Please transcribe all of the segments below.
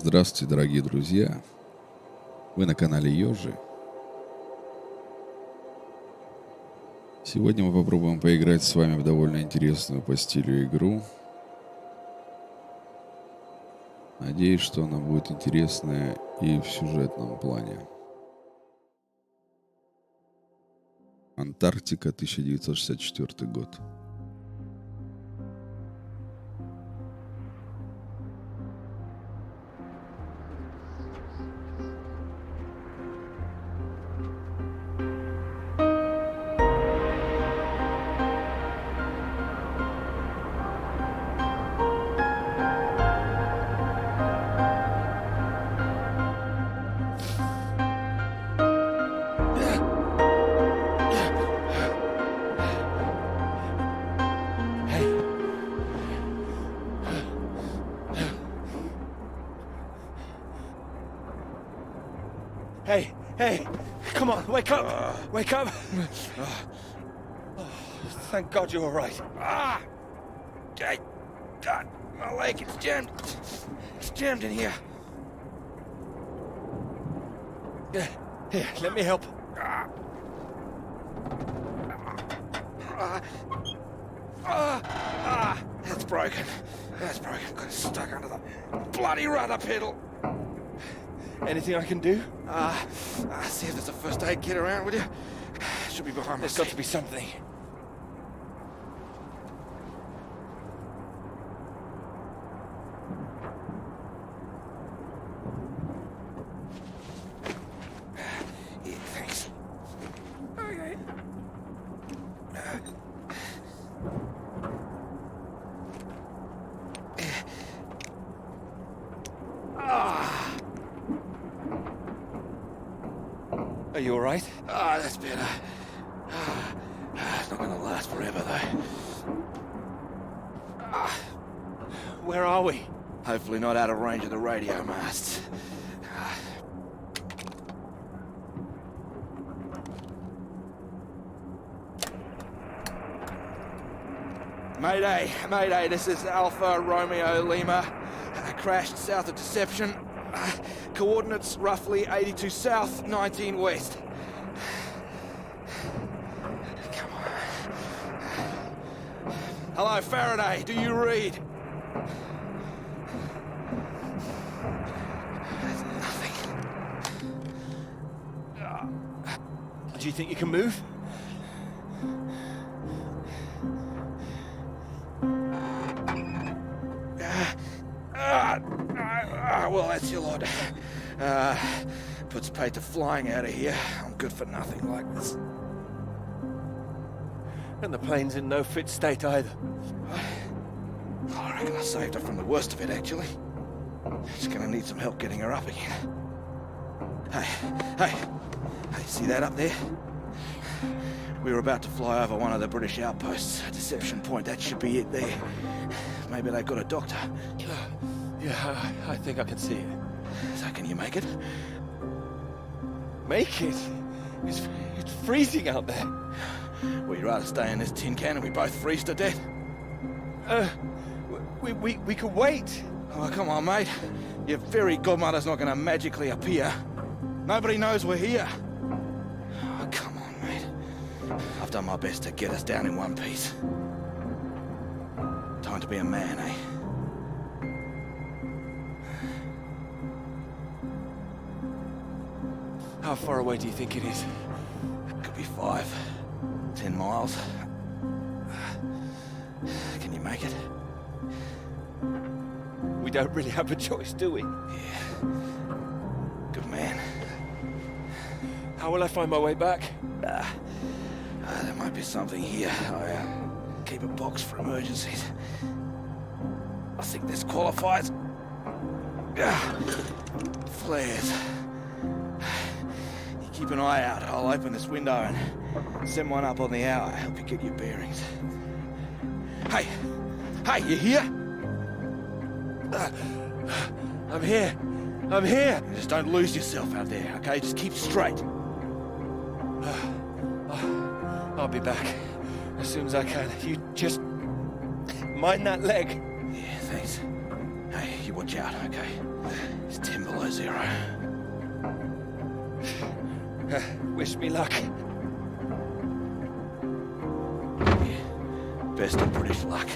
Здравствуйте, дорогие друзья! Вы на канале EZHZHI. Сегодня мы попробуем поиграть с вами в довольно интересную по стилю игру. Надеюсь, что она будет интересная и в сюжетном плане. Антарктика, 1964 год. Hey, come on, wake up! Wake up! Oh, thank God you're all right. God, my leg is jammed. It's jammed in here. Here, let me help. That's broken. That's broken. Got it stuck under the bloody rudder pedal. Anything I can do? See if there's a first aid kit around, will you? Should be behind my There's got to be something. Yeah, thanks. Okay. Are you all right? That's better. It's not gonna last forever, though. Where are we? Hopefully not out of range of the radio masts. Mayday, Mayday, this is Alpha Romeo Lima. Crashed south of Deception. Coordinates roughly 82 south, 19 west. Come on. Hello, Faraday, do you read? There's nothing. Do you think you can move? Well, that's your lot. Puts paid to flying out of here. I'm good for nothing like this. And the plane's in no fit state either. I reckon I saved her from the worst of it, actually. She's gonna need some help getting her up again. Hey, see that up there? We were about to fly over one of the British outposts, Deception Point. That should be it there. Maybe they've got a doctor. Yeah, I think I can see it. So can you make it? Make it? It's freezing out there. Well, you'd rather stay in this tin can and we both freeze to death? We could wait. Oh, come on, mate. Your fairy godmother's not gonna magically appear. Nobody knows we're here. Oh, come on, mate. I've done my best to get us down in one piece. Time to be a man, eh? How far away do you think it is? Could be 5, 10 miles. Can you make it? We don't really have a choice, do we? Yeah. Good man. How will I find my way back? There might be something here. I keep a box for emergencies. I think this qualifies. Flares. You keep an eye out. I'll open this window and send one up on the hour. Help you get your bearings. Hey, you here? I'm here. I'm here. Just don't lose yourself out there, okay? Just keep straight. I'll be back as soon as I can. You just mind that leg. Yeah, thanks. Hey, you you watch out, okay? It's 10 below zero. Wish me luck. Yeah, best of British luck.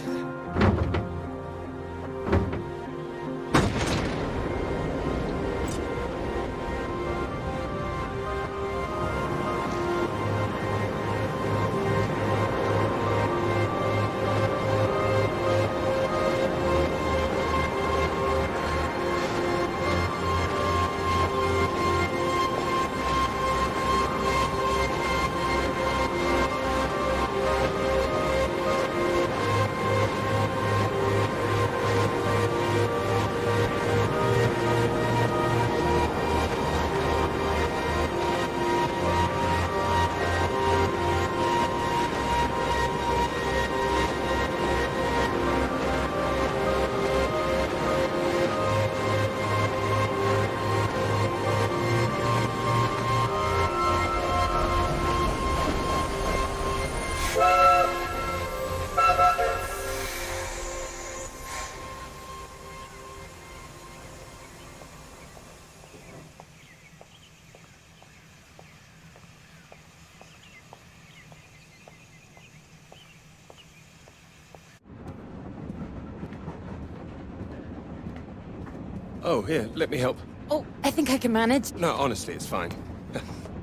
Oh, here, let me help. Oh, I think I can manage. No, honestly, it's fine.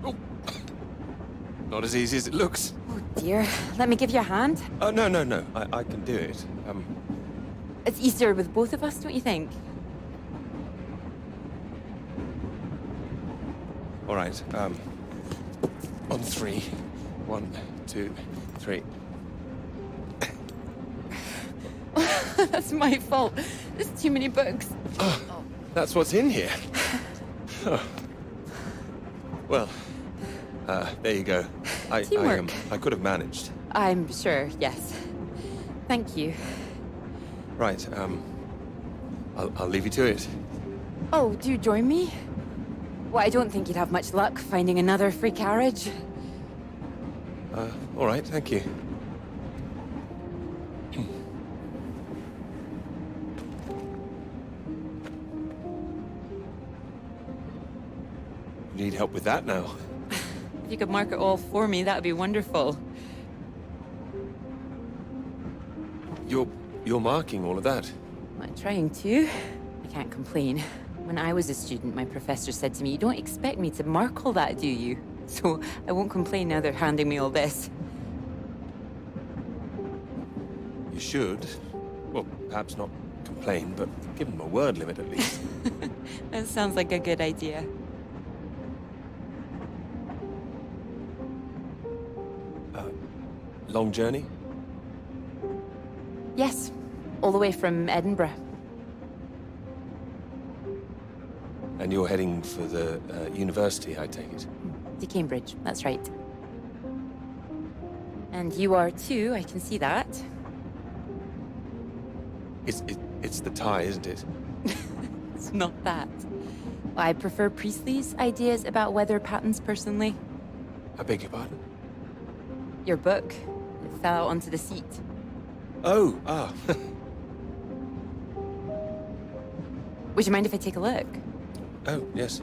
Oh. Not as easy as it looks. Oh dear. Let me give you a hand. Oh, no, no, no. I can do it. It's easier with both of us, don't you think? All right, on three. 1, 2, 3. That's my fault. There's too many books. That's what's in here. Oh. Well, there you go. Teamwork. I could have managed. I'm sure, yes. Thank you. Right, I'll leave you to it. Oh, do you join me? Well, I don't think you'd have much luck finding another free carriage. All right, thank you. Need help with that now? If you could mark it all for me, that'd be wonderful. You're marking all of that? I'm trying to. I can't complain. When I was a student, my professor said to me, "You don't expect me to mark all that, do you?" So I won't complain now they're handing me all this. You should. Well, perhaps not complain, but give them a word limit at least. That sounds like a good idea. Long journey? Yes, all the way from Edinburgh. And you're heading for the university, I take it? To Cambridge, that's right. And you are too, I can see that. It's the tie, isn't it? It's not that. I prefer Priestley's ideas about weather patterns personally. I beg your pardon? Your book, it fell out onto the seat. Oh, Would you mind if I take a look? Oh, yes.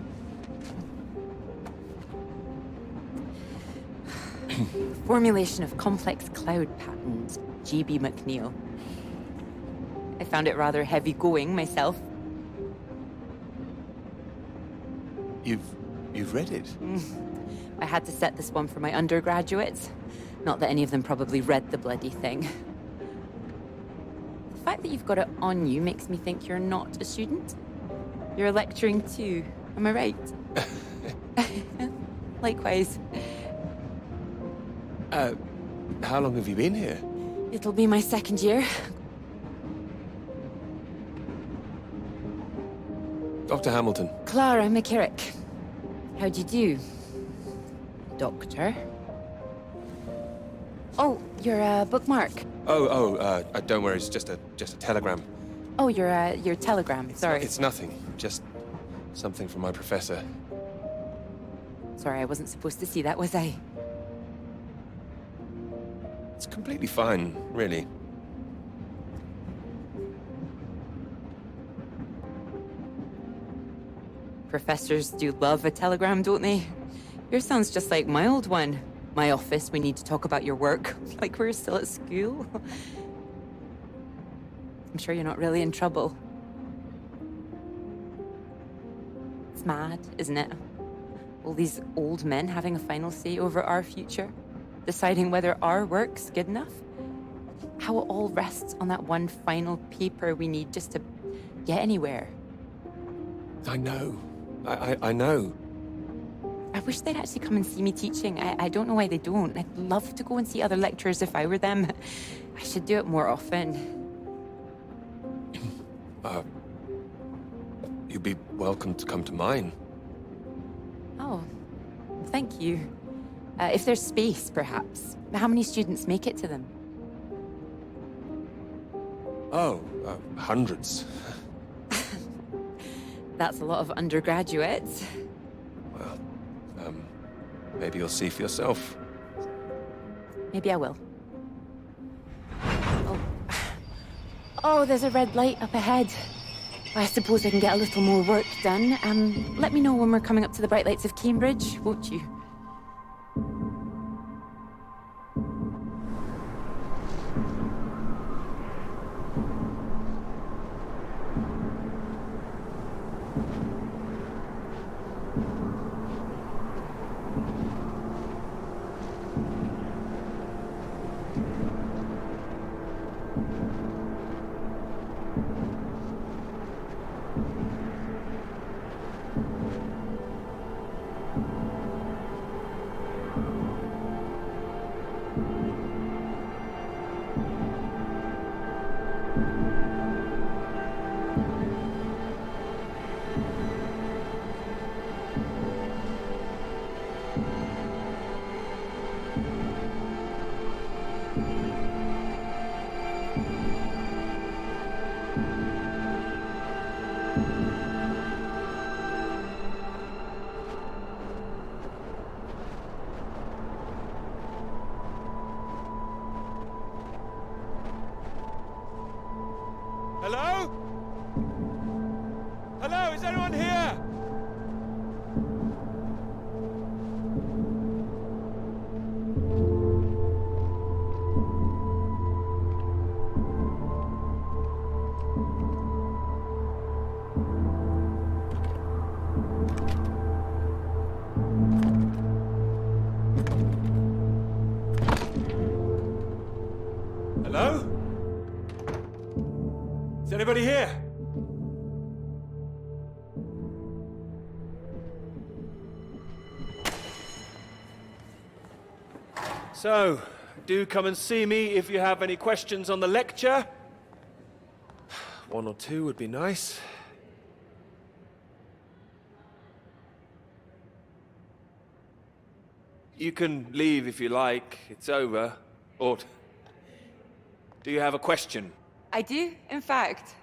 Formulation of complex cloud patterns, G.B. McNeill. I found it rather heavy-going myself. You've read it? I had to set this one for my undergraduates. Not that any of them probably read the bloody thing. The fact that you've got it on you makes me think you're not a student. You're lecturing too, am I right? Likewise. How long have you been here? It'll be my second year. Dr. Hamilton. Clara McKirrick. How'd you do, Doctor? Oh, you're a bookmark. Don't worry, it's just a telegram. Oh, your telegram, sorry. It's nothing, just something from my professor. Sorry, I wasn't supposed to see that, was I? It's completely fine, really. Professors do love a telegram, don't they? Yours sounds just like my old one. My office, we need to talk about your work. Like we're still at school. I'm sure you're not really in trouble. It's mad, isn't it? All these old men having a final say over our future, deciding whether our work's good enough. How it all rests on that one final paper we need just to get anywhere. I know. I know. I wish they'd actually come and see me teaching. I don't know why they don't. I'd love to go and see other lecturers if I were them. I should do it more often. You'd be welcome to come to mine. Oh, thank you. If there's space, perhaps. How many students make it to them? Oh, hundreds. That's a lot of undergraduates. Well, maybe you'll see for yourself. Maybe I will. Oh, there's a red light up ahead. I suppose I can get a little more work done. Let me know when we're coming up to the bright lights of Cambridge, won't you? Hello? Hello, is anyone here? Hello? Is anybody here? So, do come and see me if you have any questions on the lecture. One or two would be nice. You can leave if you like. It's over. Or do you have a question? I do, in fact.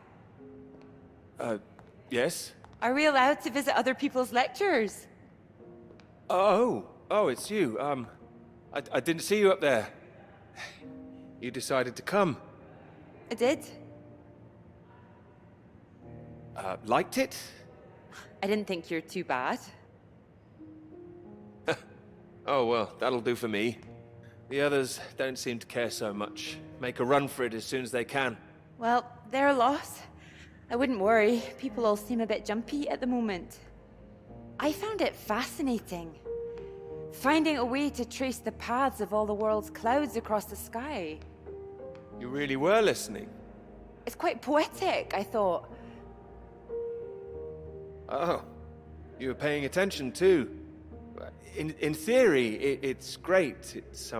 Yes? Are we allowed to visit other people's lectures? Oh, it's you. I didn't see you up there. You decided to come. I did. Liked it? I didn't think you're too bad. Oh, well, that'll do for me. The others don't seem to care so much. Make a run for it as soon as they can. Well, they're a loss. I wouldn't worry. People all seem a bit jumpy at the moment. I found it fascinating. Finding a way to trace the paths of all the world's clouds across the sky. You really were listening. It's quite poetic, I thought. Oh, you were paying attention too. In theory, it's great. It's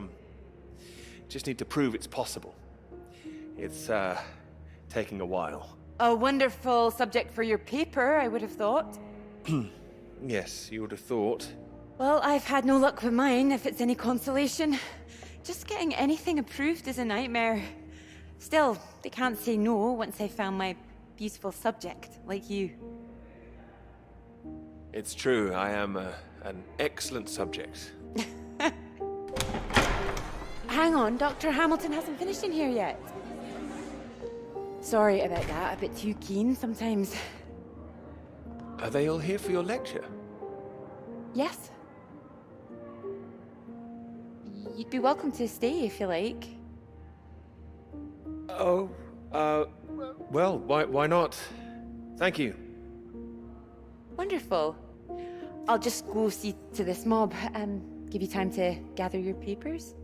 just need to prove it's possible. It's taking a while. A wonderful subject for your paper, I would have thought. Yes, you would have thought. Well, I've had no luck with mine, if it's any consolation. Just getting anything approved is a nightmare. Still, they can't say no once they've found my beautiful subject, like you. It's true, I am an excellent subject. Hang on, Dr. Hamilton hasn't finished in here yet. Sorry about that, a bit too keen sometimes. Are they all here for your lecture? Yes. You'd be welcome to stay if you like. Oh, well, why not? Thank you. Wonderful. I'll just go see to this mob. Give you time to gather your papers.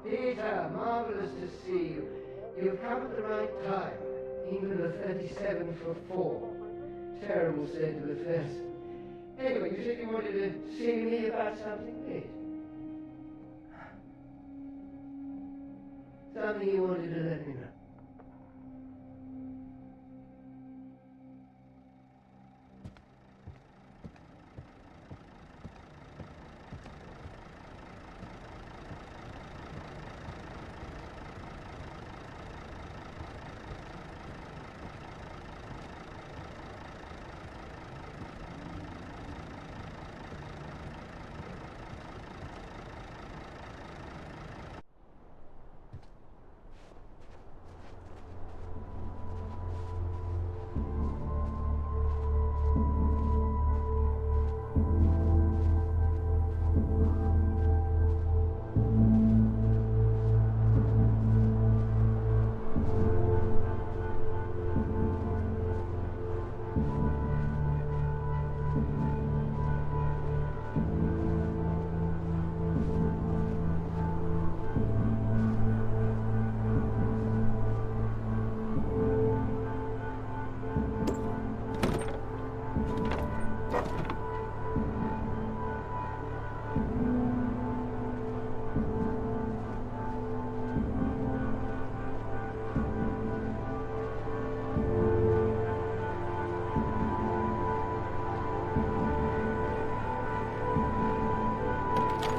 Peter, marvelous to see you. You've come at the right time. England are 37 for 4. Terrible state of affairs. Anyway, you said you wanted to see me about something, please. Something you wanted to let me know.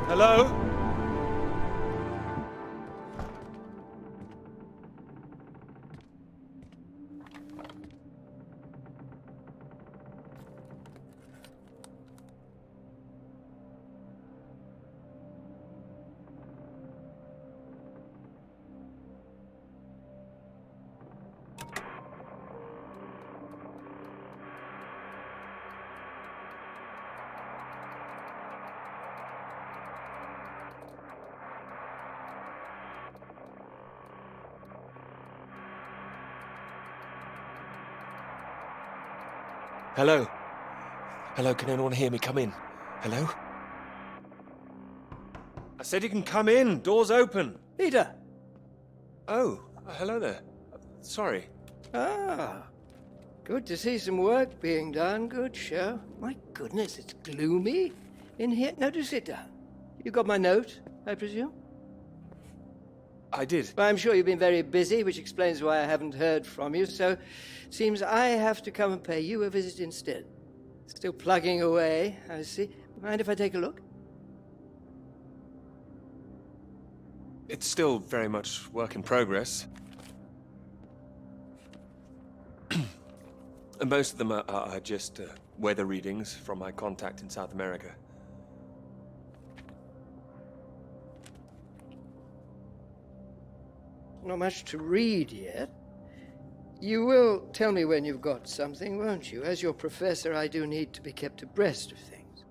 Hello? Hello? Hello, can anyone hear me? Come in. Hello? I said you can come in. Door's open. Peter! Oh, hello there. Sorry. Ah, good to see some work being done. Good show. My goodness, it's gloomy in here. No, do sit down. You got my note, I presume? I did. Well, I'm sure you've been very busy, which explains why I haven't heard from you, so seems I have to come and pay you a visit instead. Still plugging away, I see. Mind if I take a look? It's still very much work in progress. And most of them are just weather readings from my contact in South America. Not much to read yet. You will tell me when you've got something, won't you? As your professor, I do need to be kept abreast of things.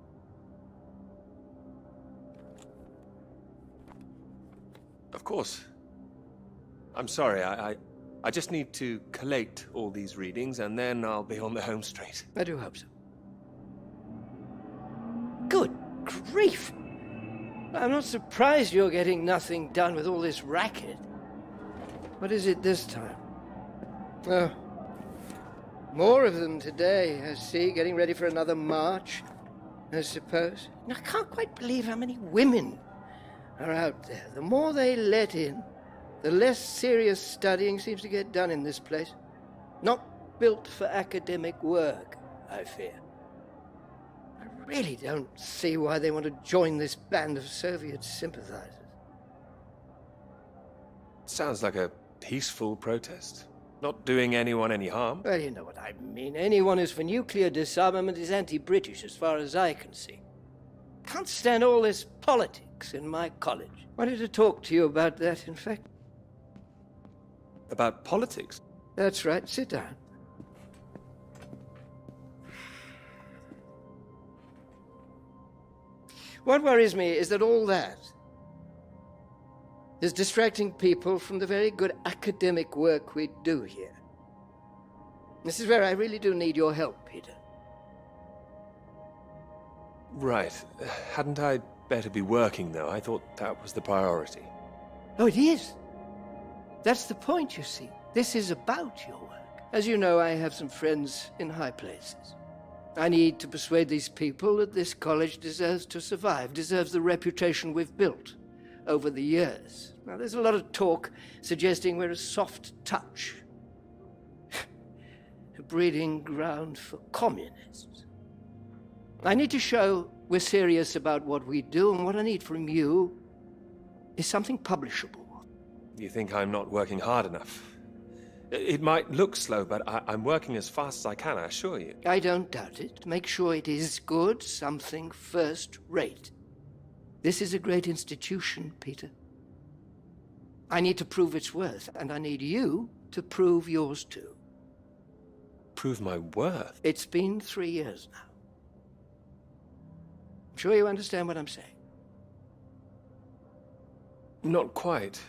Of course. I'm sorry, I just need to collate all these readings and then I'll be on the home straight. I do hope so. Good grief! I'm not surprised you're getting nothing done with all this racket. What is it this time? Oh, more of them today, I see, getting ready for another march, I suppose. I can't quite believe how many women are out there. The more they let in, the less serious studying seems to get done in this place. Not built for academic work, I fear. I really don't see why they want to join this band of Soviet sympathizers. Sounds like a peaceful protest. Not doing anyone any harm. Well, you know what I mean. Anyone who's for nuclear disarmament is anti-British, as far as I can see. Can't stand all this politics in my college. Wanted to talk to you about that, in fact. About politics? That's right. Sit down. What worries me is that all that is distracting people from the very good academic work we do here. This is where I really do need your help, Peter. Right. Hadn't I better be working, though? I thought that was the priority. Oh, it is. That's the point, you see. This is about your work. As you know, I have some friends in high places. I need to persuade these people that this college deserves to survive, deserves the reputation we've built over the years. Now, there's a lot of talk suggesting we're a soft touch, a breeding ground for communists. I need to show we're serious about what we do, and what I need from you is something publishable. You think I'm not working hard enough? It might look slow, but I'm working as fast as I can, I assure you. I don't doubt it. Make sure it is good, something first-rate. This is a great institution, Peter. I need to prove its worth, and I need you to prove yours too. Prove my worth? It's been 3 years now. I'm sure you understand what I'm saying. Not quite.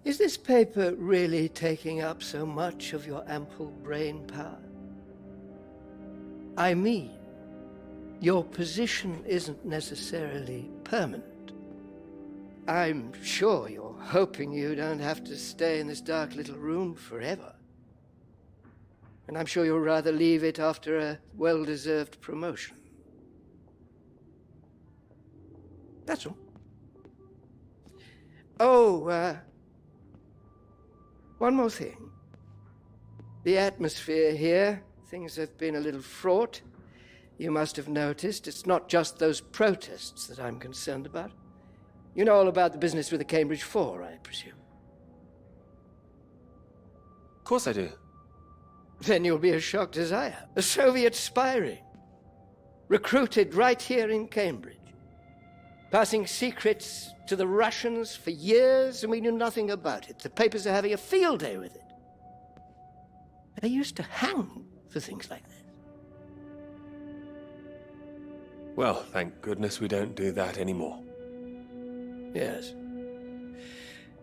Is this paper really taking up so much of your ample brain power? I mean, your position isn't necessarily permanent. I'm sure you're hoping you don't have to stay in this dark little room forever. And I'm sure you'll rather leave it after a well-deserved promotion. That's all. Oh, one more thing. The atmosphere here, things have been a little fraught. You must have noticed it's not just those protests that I'm concerned about. You know all about the business with the Cambridge 4, I presume. Of course I do. Then you'll be as shocked as I am. A Soviet spy ring. Recruited right here in Cambridge. Passing secrets to the Russians for years, and we knew nothing about it. The papers are having a field day with it. They used to hang for things like this. Well, thank goodness we don't do that anymore. Yes.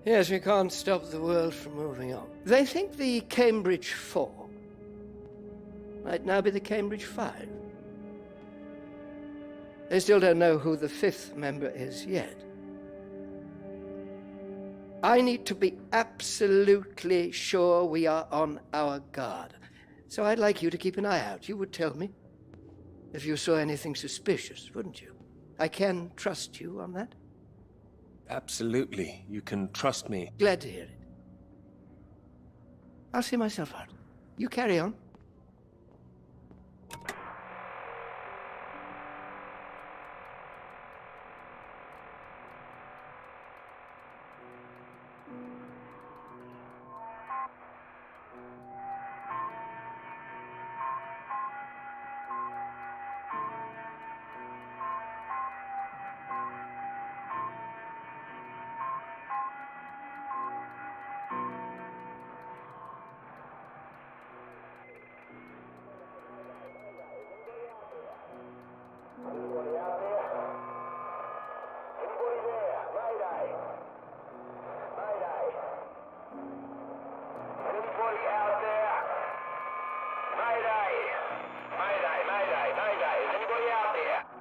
Yes, we can't stop the world from moving on. They think the Cambridge 4 might now be the Cambridge 5. They still don't know who the 5th member is yet. I need to be absolutely sure we are on our guard. So I'd like you to keep an eye out. You would tell me if you saw anything suspicious, wouldn't you? I can trust you on that? Absolutely. You can trust me. Glad to hear it. I'll see myself out. You carry on.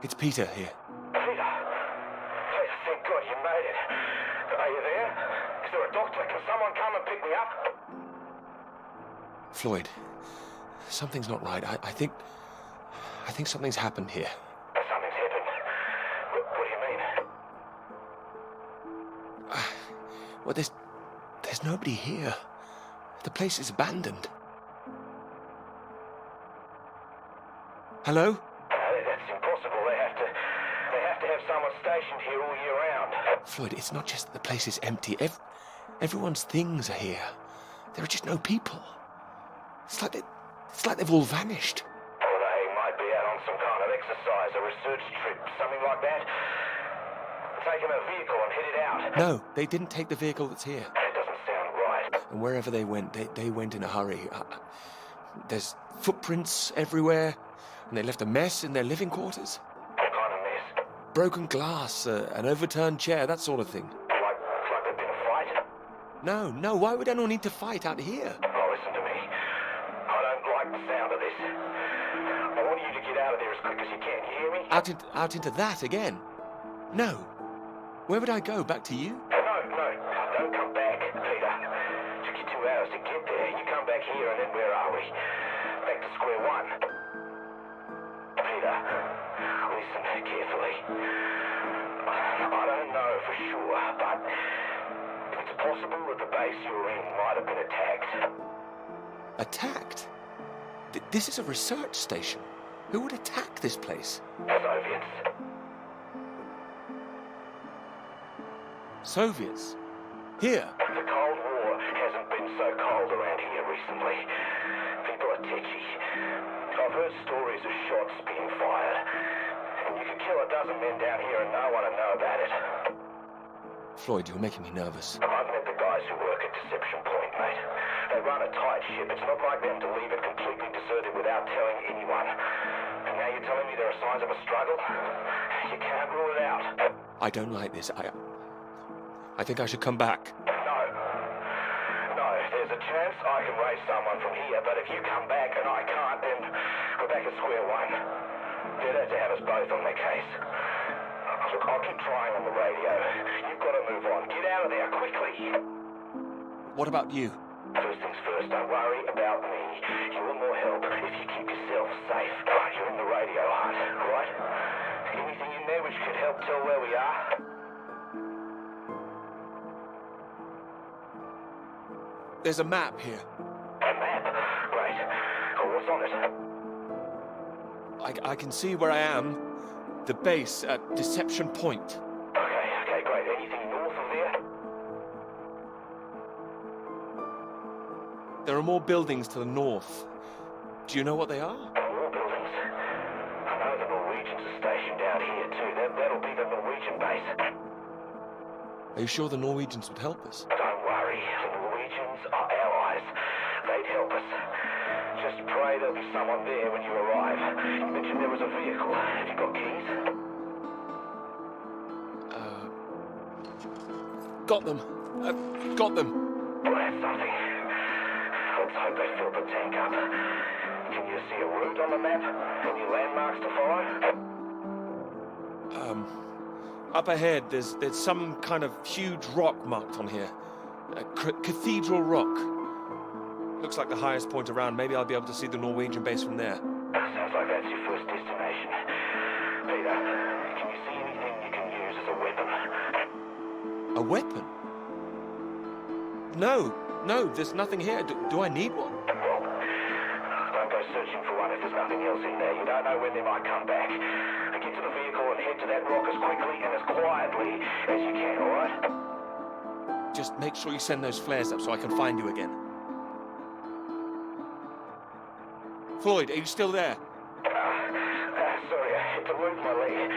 It's Peter here. Peter, thank God you made it. Are you there? Is there a doctor? Can someone come and pick me up? Floyd, something's not right. I think something's happened here. Something's happened. What do you mean? Well, there's nobody here. The place is abandoned. Hello? That's impossible. They have to have someone stationed here all year round. Floyd, it's not just that the place is empty. Everyone's things are here. There are just no people. It's like they've all vanished. Well, they might be out on some kind of exercise, a research trip, something like that. Taking a vehicle and headed out. No, they didn't take the vehicle that's here. That doesn't sound right. And wherever they went, they went in a hurry. There's footprints everywhere, and they left a mess in their living quarters. What kind of mess? Broken glass, an overturned chair, that sort of thing. Like there'd been a fight? No, why would anyone need to fight out here? Oh, listen to me. I don't like the sound of this. I want you to get out of there as quick as you can. You hear me? Out into that again? No. Where would I go? Back to you? No, don't come back, Peter. Took you 2 hours to get there. You come back here and then where are we? Back to square one. Peter, listen carefully. I don't know for sure, but it's possible that the base you're in might have been attacked. Attacked? This is a research station. Who would attack this place? Soviets. Soviets? Here? The Cold War hasn't been so cold around here recently. People are tetchy. I've heard stories of shots being fired. And you could kill a dozen men down here and no one would know about it. Floyd, you're making me nervous. I've met the guys who work at Deception Point, mate. They run a tight ship. It's not like them to leave it completely deserted without telling anyone. And now you're telling me there are signs of a struggle? You can't rule it out. I don't like this. I think I should come back. No, there's a chance I can raise someone from here, but if you come back and I can't, then we're back at square one. Better to have us both on the case. Look, I'll keep trying on the radio. You've got to move on. Get out of there quickly. What about you? First things first, don't worry about me. You're more help if you keep yourself safe. You're in the radio hunt, right? Anything in there which could help tell where we are? There's a map here. A map? Great. Oh, what's on it? I can see where I am. The base at Deception Point. Okay, great. Anything north of there? There are more buildings to the north. Do you know what they are? More buildings. I know the Norwegians are stationed out here too. That'll be the Norwegian base. Are you sure the Norwegians would help us? Don't worry. The Norwegians are allies. They'd help us. Just pray there'll be someone there when you arrive. You mentioned there was a vehicle. Have you got keys? Got them. Got them. Well, that's something. Let's hope they filled the tank up. Can you see a route on the map? Any landmarks to follow? Up ahead, there's some kind of huge rock marked on here. Cathedral Rock. Looks like the highest point around. Maybe I'll be able to see the Norwegian base from there. Sounds like that's your first destination. Peter, can you see anything you can use as a weapon? A weapon? No, there's nothing here. Do I need one? Well, don't go searching for one if there's nothing else in there. You don't know when they might come back. Get to the vehicle and head to that rock as quickly and as quietly as you can, alright? Just make sure you send those flares up so I can find you again. Floyd, are you still there? Sorry, I had to lose my leg.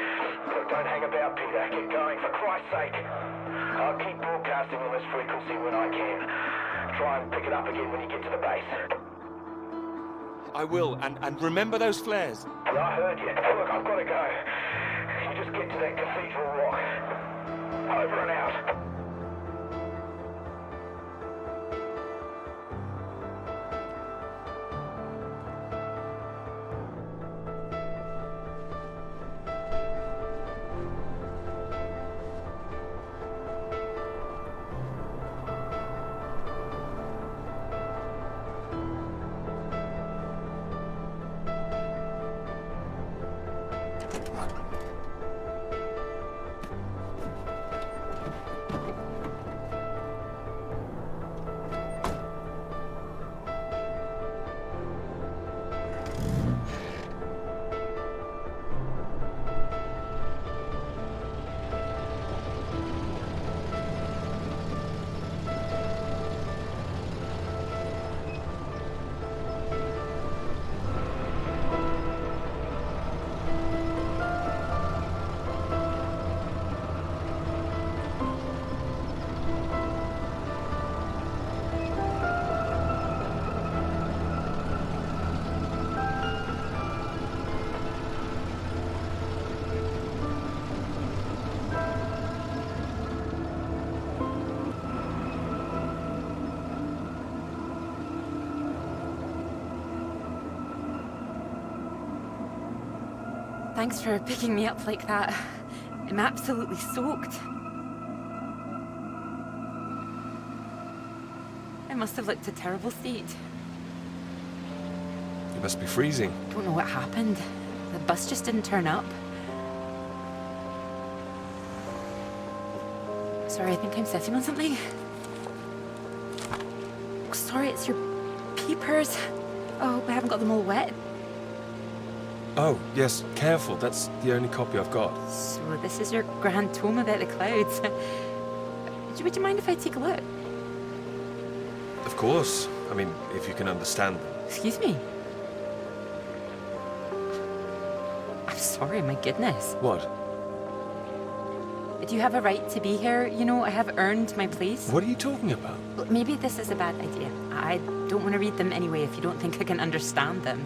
Look, don't hang about, Peter. Get going, for Christ's sake. I'll keep broadcasting on this frequency when I can. Try and pick it up again when you get to the base. I will, and remember those flares. Yeah, I heard you. Look, I've got to go. You just get to that cathedral rock. Over and out. Thanks for picking me up like that. I'm absolutely soaked. I must have looked a terrible state. You must be freezing. Don't know what happened. The bus just didn't turn up. Sorry, I think I'm sitting on something. Sorry, it's your peepers. Oh, I haven't got them all wet. Oh, yes, careful. That's the only copy I've got. So this is your grand tome about the clouds. Would you mind if I take a look? Of course. I mean, if you can understand them. Excuse me? I'm sorry, my goodness. What? Do you have a right to be here? You know, I have earned my place. What are you talking about? Look, maybe this is a bad idea. I don't want to read them anyway if you don't think I can understand them.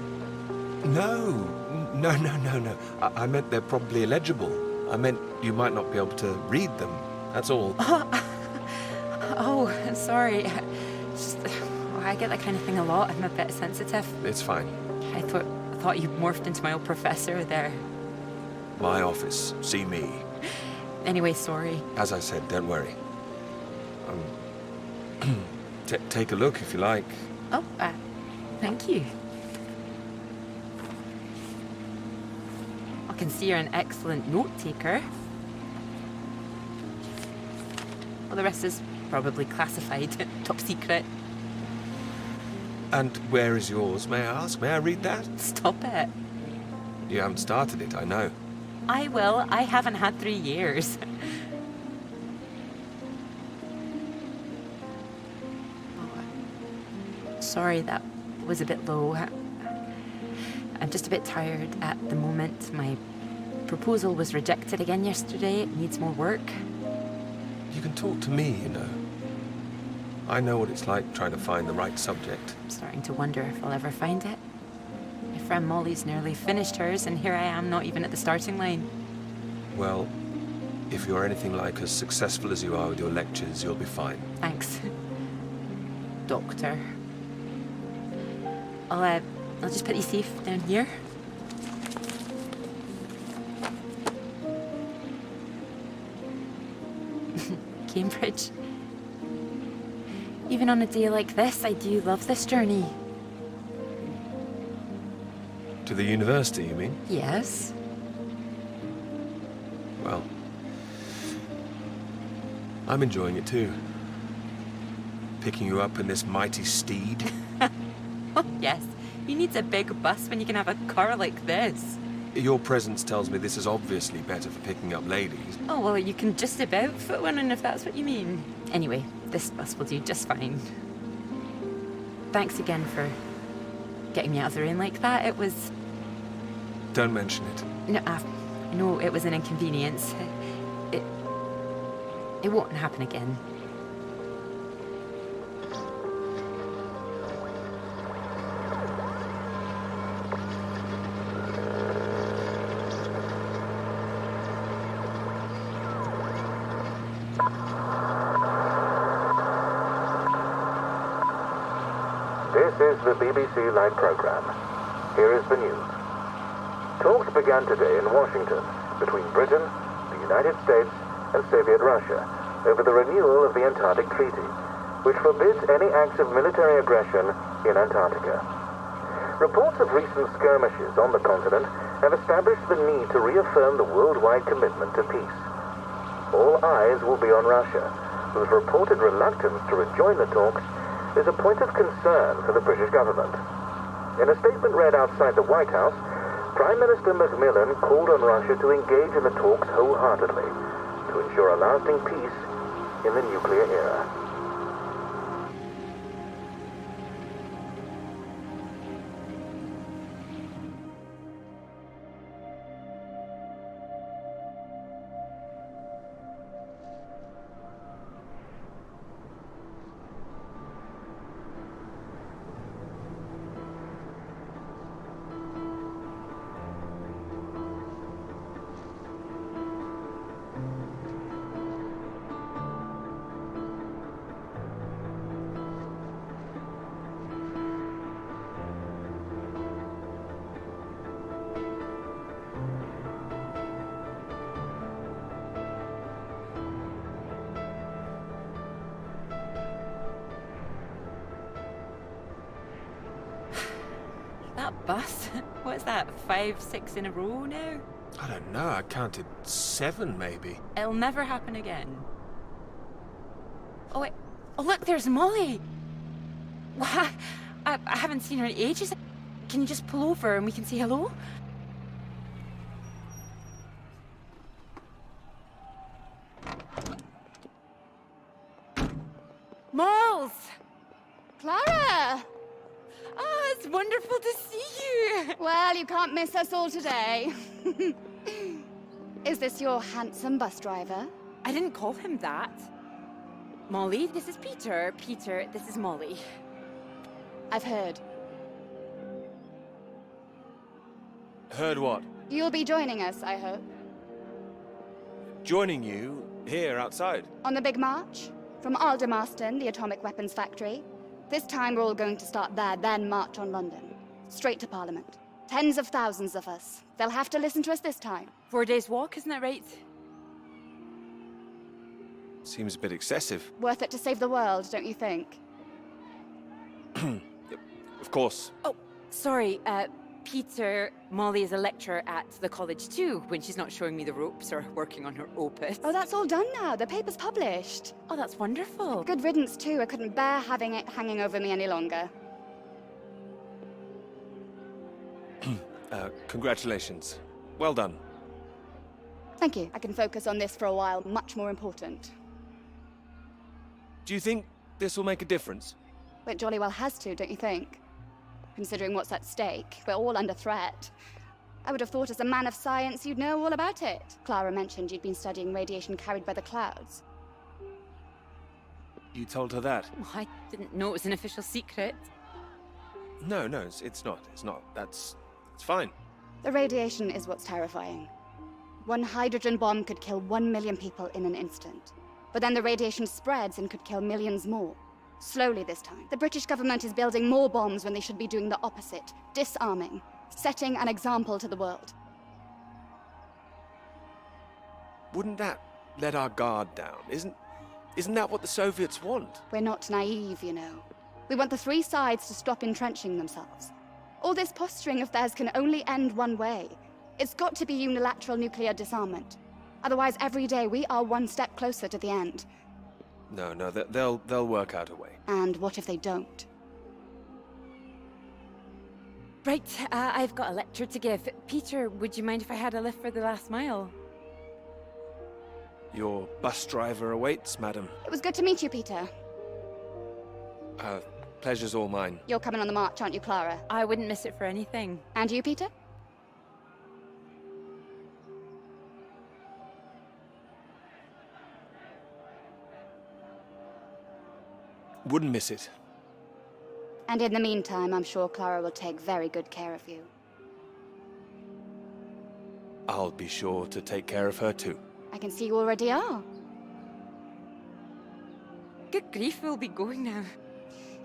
No. I meant they're probably illegible. I meant you might not be able to read them. That's all. Oh, sorry. Just, I get that kind of thing a lot. I'm a bit sensitive. It's fine. I thought you morphed into my old professor there. My office. See me. Anyway, sorry. As I said, don't worry. Take a look if you like. Oh, thank you. I can see you're an excellent note taker. Well, the rest is probably classified, top secret. And where is yours, may I ask? May I read that? Stop it. You haven't started it, I know. I will. I haven't had 3 years. Sorry, that was a bit low. I'm just a bit tired at the moment. My proposal was rejected again yesterday. It needs more work. You can talk to me, you know. I know what it's like trying to find the right subject. I'm starting to wonder if I'll ever find it. My friend Molly's nearly finished hers, and here I am, not even at the starting line. Well, if you're anything like as successful as you are with your lectures, you'll be fine. Thanks, Doctor. I'll just put these safe down here. Cambridge. Even on a day like this, I do love this journey. To the university, you mean? Yes. Well, I'm enjoying it too. Picking you up in this mighty steed. Oh, yes. Who needs a big bus when you can have a car like this? Your presence tells me this is obviously better for picking up ladies. Oh, well, you can just about fit one in if that's what you mean. Anyway, this bus will do just fine. Thanks again for getting me out of the rain like that. It was... Don't mention it. No, it was an inconvenience. It won't happen again. This is the BBC Live programme. Here is the news. Talks began today in Washington between Britain, the United States, and Soviet Russia over the renewal of the Antarctic Treaty, which forbids any acts of military aggression in Antarctica. Reports of recent skirmishes on the continent have established the need to reaffirm the worldwide commitment to peace. All eyes will be on Russia, whose reported reluctance to rejoin the talks is a point of concern for the British government. In a statement read outside the White House, Prime Minister Macmillan called on Russia to engage in the talks wholeheartedly to ensure a lasting peace in the nuclear era. That bus? What's that, 5, 6 in a row now? I don't know, I counted 7 maybe. It'll never happen again. Oh, wait. Oh, look, there's Molly. Why? I haven't seen her in ages. Can you just pull over and we can say hello? Malls! Clara! Oh, it's wonderful to see you. Well, you can't miss us all today. Is this your handsome bus driver? I didn't call him that. Molly, this is Peter. Peter, this is Molly. I've heard. Heard what? You'll be joining us, I hope. Joining you here outside. On the big march? From Aldermaston, the atomic weapons factory. This time we're all going to start there, then march on London. Straight to Parliament. Tens of thousands of us. They'll have to listen to us this time. 4 days walk, isn't that right? Seems a bit excessive. Worth it to save the world, don't you think? Of course. Oh, sorry, Peter, Molly is a lecturer at the college too, when she's not showing me the ropes or working on her opus. Oh, that's all done now. The paper's published. Oh, that's wonderful. Good riddance, too. I couldn't bear having it hanging over me any longer. Congratulations. Well done. Thank you. I can focus on this for a while. Much more important. Do you think this will make a difference? It jolly well has to, don't you think? Considering what's at stake, we're all under threat. I would have thought as a man of science you'd know all about it. Clara mentioned you'd been studying radiation carried by the clouds. You told her that? Oh, I didn't know it was an official secret. No, it's not. It's not. It's fine. The radiation is what's terrifying. One hydrogen bomb could kill 1 million people in an instant. But then the radiation spreads and could kill millions more. Slowly this time. The British government is building more bombs when they should be doing the opposite. Disarming. Setting an example to the world. Wouldn't that let our guard down? Isn't that what the Soviets want? We're not naive, you know. We want the three sides to stop entrenching themselves. All this posturing of theirs can only end one way. It's got to be unilateral nuclear disarmament. Otherwise, every day we are one step closer to the end. No, they'll work out a way. And what if they don't? Right, I've got a lecture to give. Peter, would you mind if I had a lift for the last mile? Your bus driver awaits, madam. It was good to meet you, Peter. Pleasure's all mine. You're coming on the march, aren't you, Clara? I wouldn't miss it for anything. And you, Peter? Wouldn't miss it. And in the meantime, I'm sure Clara will take very good care of you. I'll be sure to take care of her too. I can see you already are. Good grief, we'll be going now.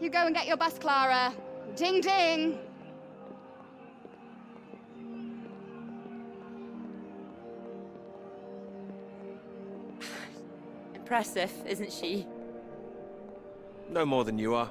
You go and get your bus, Clara. Ding, ding. Impressive, isn't she? No more than you are.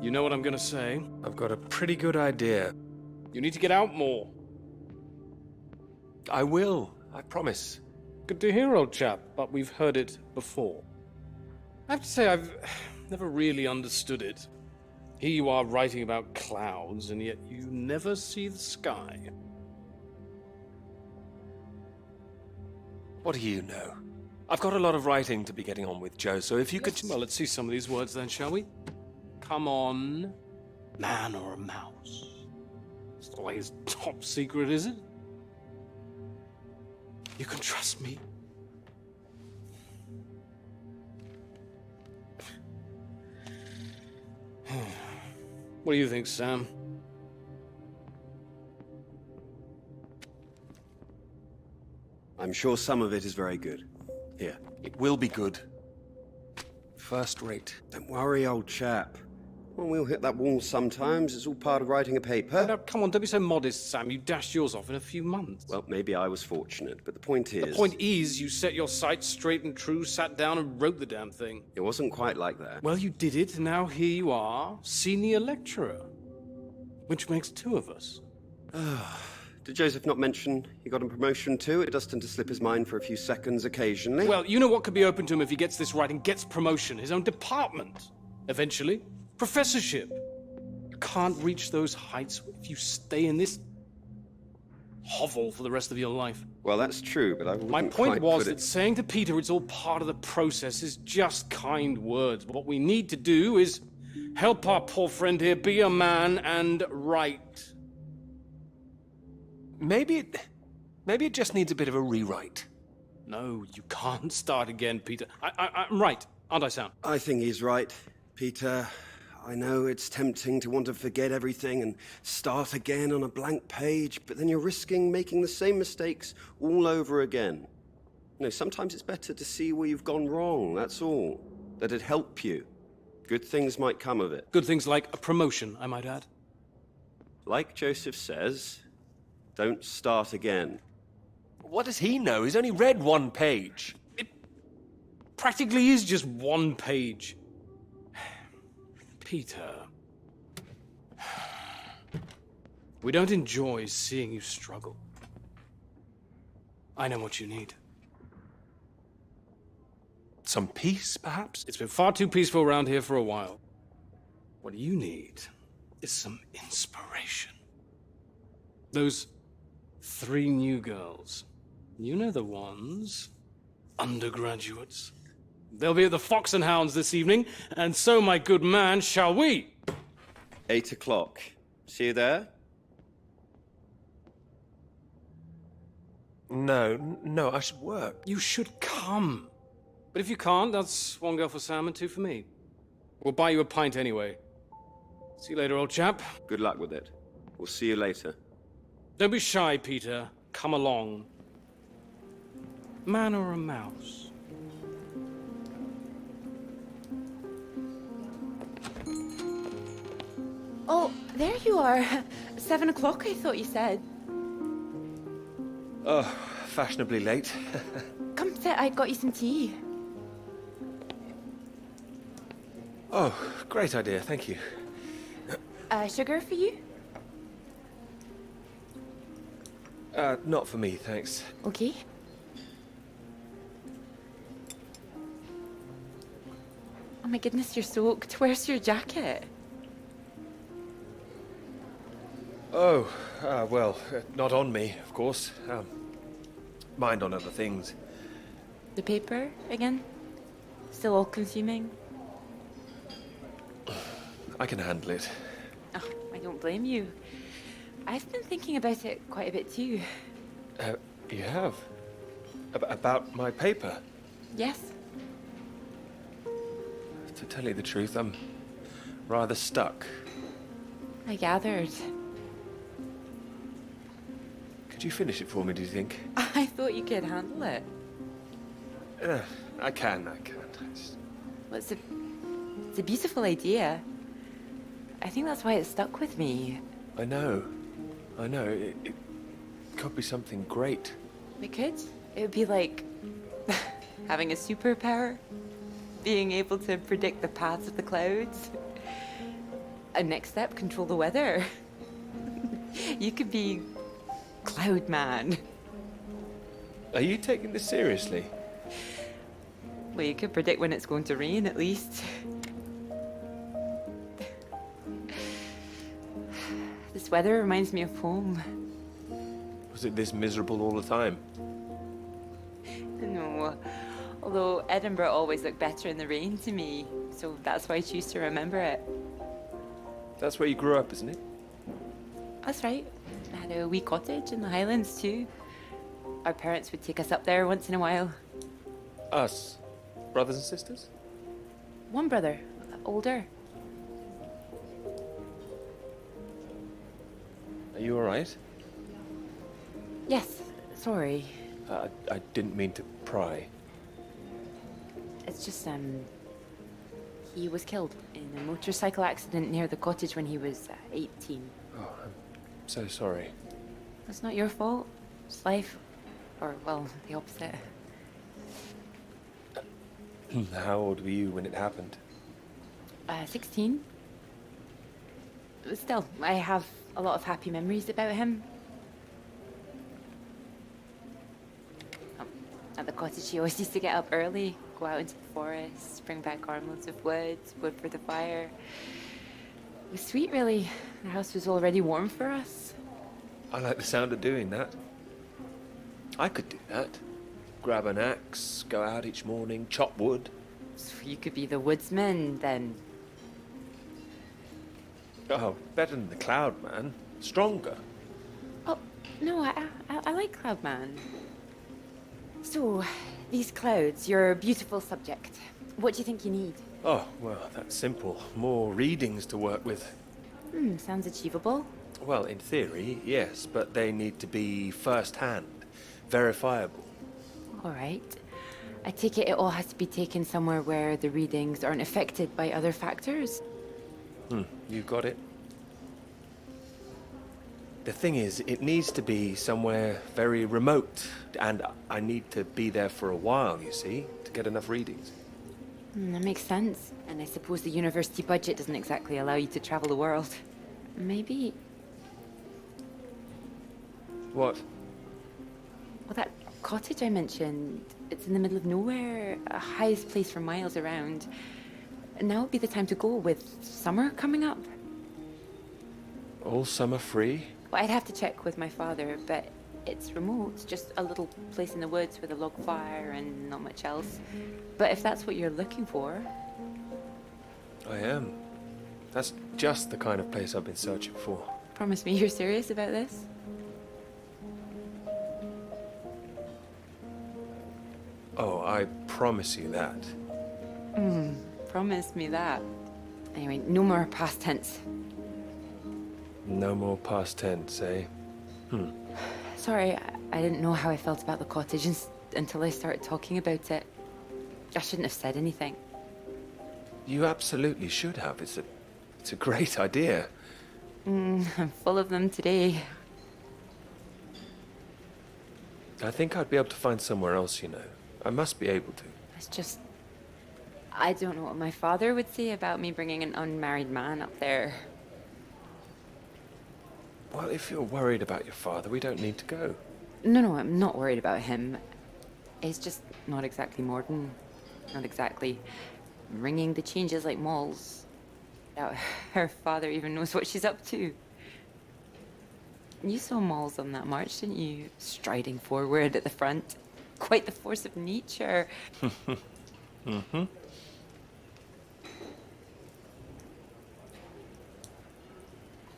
You know what I'm gonna say? I've got a pretty good idea. You need to get out more. I will, I promise. Good to hear, old chap, but we've heard it before. I have to say, I've never really understood it. Here you are writing about clouds, and yet you never see the sky. What do you know? I've got a lot of writing to be getting on with, Joe, so if you could... Well, let's see some of these words then, shall we? Come on, man or a mouse? It's always top secret, is it? You can trust me. What do you think, Sam? I'm sure some of it is very good. Here, it will be good. First rate. Don't worry, old chap. Well, we'll hit that wall sometimes. It's all part of writing a paper. Now, come on, don't be so modest, Sam. You dashed yours off in a few months. Well, maybe I was fortunate, but the point is... The point is, you set your sights straight and true, sat down and wrote the damn thing. It wasn't quite like that. Well, you did it, and now here you are, senior lecturer. Which makes two of us. Did Joseph not mention he got a promotion too? It does tend to slip his mind for a few seconds occasionally. Well, you know what could be open to him if he gets this right and gets promotion? His own department. Eventually. Professorship. You can't reach those heights if you stay in this hovel for the rest of your life. Well, that's true, but I wouldn't My point quite was put that it... saying to Peter it's all part of the process is just kind words. What we need to do is help our poor friend here be a man and write. Maybe it just needs a bit of a rewrite. No, you can't start again, Peter. I'm right, aren't I, Sam? I think he's right, Peter. I know it's tempting to want to forget everything and start again on a blank page, but then you're risking making the same mistakes all over again. You know, sometimes it's better to see where you've gone wrong, that's all. That'd help you. Good things might come of it. Good things like a promotion, I might add. Like Joseph says, don't start again. What does he know? He's only read one page. It practically is just one page. Peter, we don't enjoy seeing you struggle. I know what you need. Some peace, perhaps? It's been far too peaceful around here for a while. What you need is some inspiration. Those 3 new girls. You know the ones. Undergraduates. They'll be at the Fox and Hounds this evening, and so, my good man, shall we? 8 o'clock. See you there? No, I should work. You should come. But if you can't, that's 1 girl for Sam and 2 for me. We'll buy you a pint anyway. See you later, old chap. Good luck with it. We'll see you later. Don't be shy, Peter. Come along. Man or a mouse? Oh, there you are. 7 o'clock, I thought you said. Oh, fashionably late. Come sit, I got you some tea. Oh, great idea, thank you. Sugar for you? Not for me, thanks. Okay. Oh my goodness, you're soaked. Where's your jacket? Oh, well, not on me, of course. Mind on other things. The paper again? Still all consuming? I can handle it. Oh, I don't blame you. I've been thinking about it quite a bit too. You have? About my paper? Yes. To tell you the truth, I'm rather stuck. I gathered. Could you finish it for me, do you think? I thought you could handle it. I can. Well, it's a beautiful idea. I think that's why it stuck with me. I know. It could be something great. It could. It would be like having a superpower. Being able to predict the paths of the clouds. next step, control the weather. You could be Cloud Man. Are you taking this seriously? Well, you could predict when it's going to rain, at least. This weather reminds me of home. Was it this miserable all the time? No, although Edinburgh always looked better in the rain to me, so that's why I choose to remember it. That's where you grew up, isn't it? That's right. I had a wee cottage in the Highlands too. Our parents would take us up there once in a while. Us? Brothers and sisters? One brother, older. Are you alright? Yes, sorry. I didn't mean to pry. It's just, he was killed in a motorcycle accident near the cottage when he was 18. Oh, I'm so sorry. It's not your fault. It's life. Or, well, the opposite. How old were you when it happened? 16. Still, I have a lot of happy memories about him. At the cottage, he always used to get up early, go out into the forest, bring back armloads of wood for the fire. It was sweet, really. The house was already warm for us. I like the sound of doing that. I could do that. Grab an axe, go out each morning, chop wood. So you could be the woodsman, then. Oh, better than the Cloud Man. Stronger. Oh, no, I like Cloudman. So, these clouds, your beautiful subject. What do you think you need? Oh, well, that's simple. More readings to work with. Sounds achievable. Well, in theory, yes, but they need to be first-hand, verifiable. All right. I take it all has to be taken somewhere where the readings aren't affected by other factors. You got it. The thing is, it needs to be somewhere very remote, and I need to be there for a while, you see, to get enough readings. That makes sense. And I suppose the university budget doesn't exactly allow you to travel the world. Maybe... What? Well, that cottage I mentioned, it's in the middle of nowhere, a highest place for miles around. Now would be the time to go with summer coming up. All summer free? Well, I'd have to check with my father, but it's remote, just a little place in the woods with a log fire and not much else. But if that's what you're looking for... I am. That's just the kind of place I've been searching for. Promise me you're serious about this? Oh, I promise you that. Promise me that. Anyway, no more past tense. No more past tense, eh? Sorry, I didn't know how I felt about the cottage until I started talking about it. I shouldn't have said anything. You absolutely should have. It's a great idea. I'm full of them today. I think I'd be able to find somewhere else, you know. I must be able to. It's just... I don't know what my father would say about me bringing an unmarried man up there. Well, if you're worried about your father, we don't need to go. No, I'm not worried about him. He's just not exactly modern. Not exactly ringing the changes like Moll's. Doubt her father even knows what she's up to. You saw Moll's on that march, didn't you? Striding forward at the front. Quite the force of nature. Mm-hmm.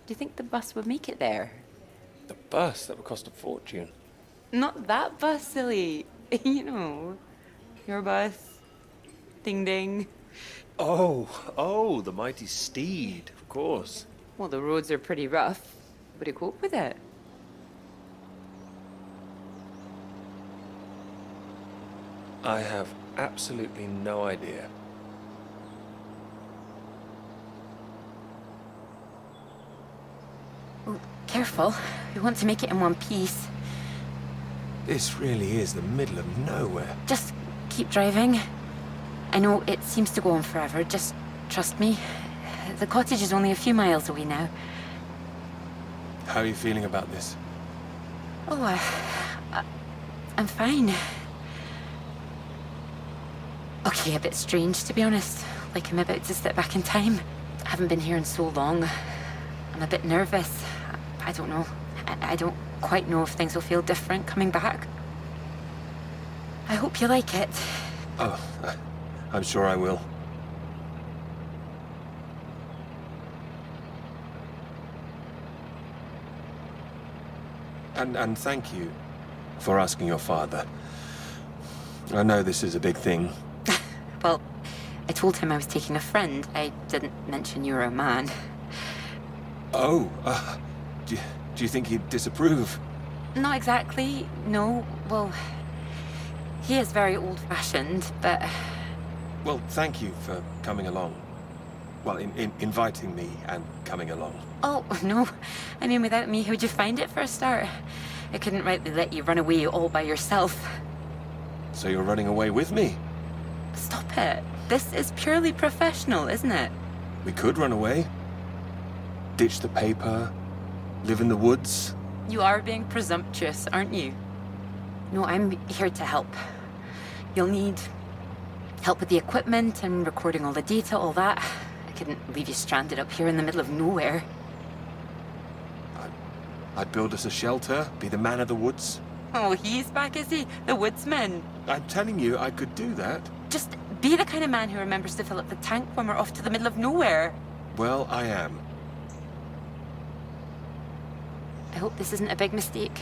Do you think the bus would make it there? The bus? That would cost a fortune. Not that bus, silly. You know, your bus. Ding ding. Oh, the mighty steed, of course. Well, the roads are pretty rough. Would you cope with it? I have absolutely no idea. Well, careful. We want to make it in one piece. This really is the middle of nowhere. Just keep driving. I know it seems to go on forever. Just trust me. The cottage is only a few miles away now. How are you feeling about this? Oh, I'm fine. Okay, a bit strange, to be honest. Like I'm about to step back in time. I haven't been here in so long. I'm a bit nervous. I don't know. I don't quite know if things will feel different coming back. I hope you like it. Oh, I'm sure I will. And thank you for asking your father. I know this is a big thing. Well, I told him I was taking a friend. I didn't mention you were a man. Oh, do you think he'd disapprove? Not exactly, no. Well, he is very old-fashioned, but... Well, thank you for coming along. Well, inviting me and coming along. Oh, no. I mean, without me, how'd you find it for a start? I couldn't rightly let you run away all by yourself. So you're running away with me? Stop it. This is purely professional, isn't it? We could run away. Ditch the paper. Live in the woods. You are being presumptuous, aren't you? No, I'm here to help. You'll need help with the equipment and recording all the data, all that. I couldn't leave you stranded up here in the middle of nowhere. I'd build us a shelter, be the man of the woods. Oh, he's back, is he? The woodsman. I'm telling you, I could do that. Just be the kind of man who remembers to fill up the tank when we're off to the middle of nowhere. Well, I am. I hope this isn't a big mistake.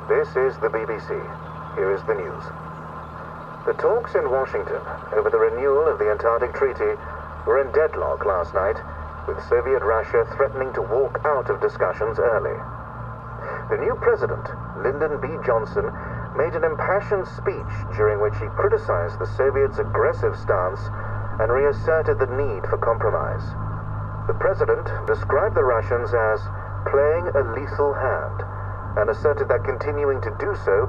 This is the BBC. Here is the news. The talks in Washington over the renewal of the Antarctic Treaty were in deadlock last night, with Soviet Russia threatening to walk out of discussions early. The new president, Lyndon B. Johnson, made an impassioned speech during which he criticized the Soviets' aggressive stance and reasserted the need for compromise. The president described the Russians as playing a lethal hand and asserted that continuing to do so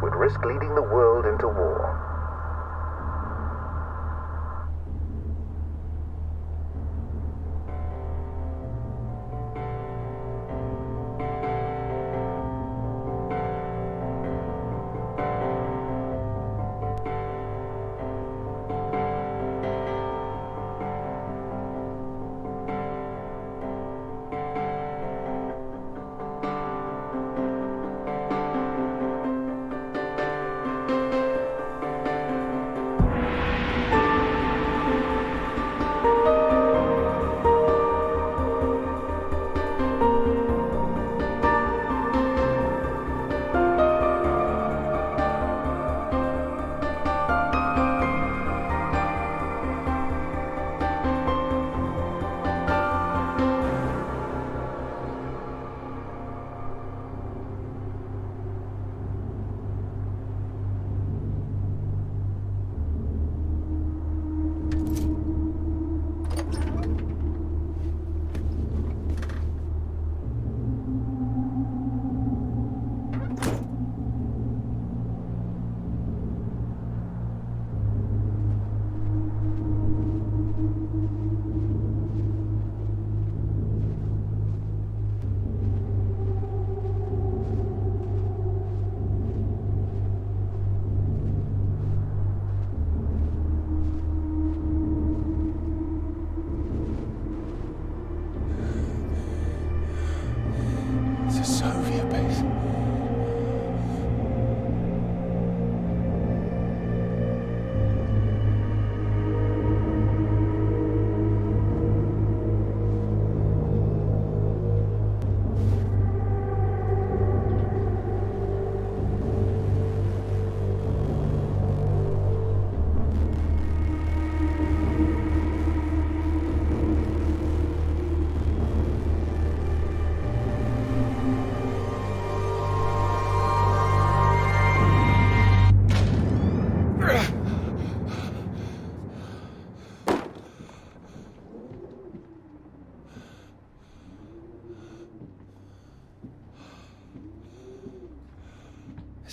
would risk leading the world into war.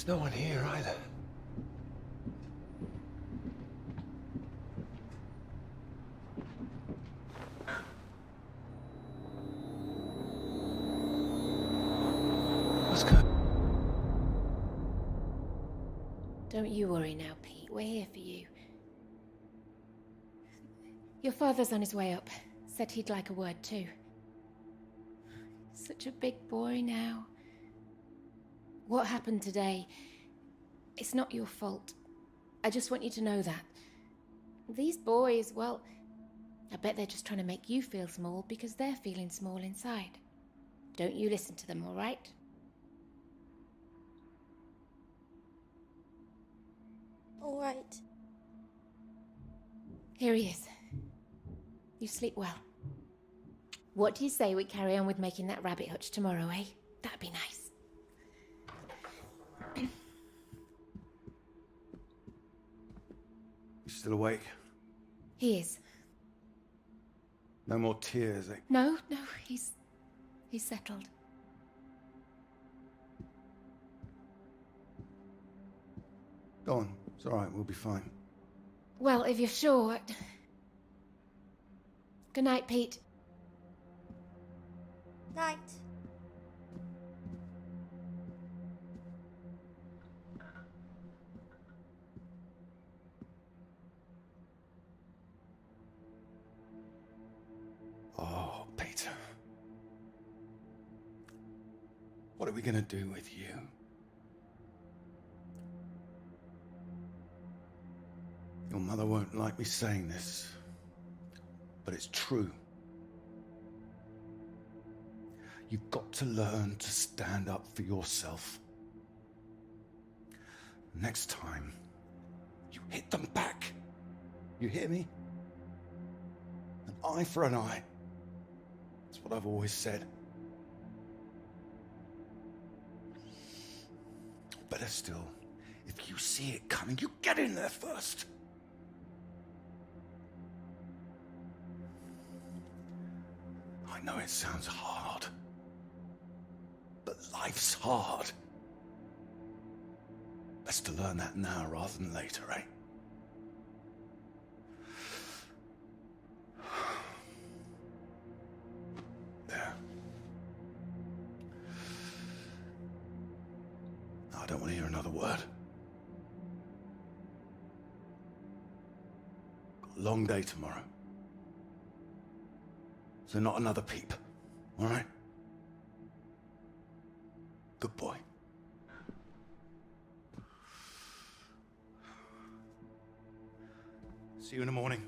There's no one here either. What's going? Don't you worry now, Pete. We're here for you. Your father's on his way up. Said he'd like a word too. Such a big boy now. What happened today? It's not your fault. I just want you to know that. These boys, well, I bet they're just trying to make you feel small because they're feeling small inside. Don't you listen to them, all right? All right. Here he is. You sleep well. What do you say we carry on with making that rabbit hutch tomorrow, eh? That'd be nice. You still awake? He is. No more tears, eh? No, he's settled. Go on. It's all right. We'll be fine. Well, if you're sure. Good night, Pete. Night. Oh, Peter. What are we gonna do with you? Your mother won't like me saying this, but it's true. You've got to learn to stand up for yourself. Next time, you hit them back. You hear me? An eye for an eye. That's what I've always said. Better still, if you see it coming, you get in there first. I know it sounds hard, but life's hard. Best to learn that now rather than later, eh? There. I don't want to hear another word. Got a long day tomorrow. So not another peep, all right? Good boy. See you in the morning.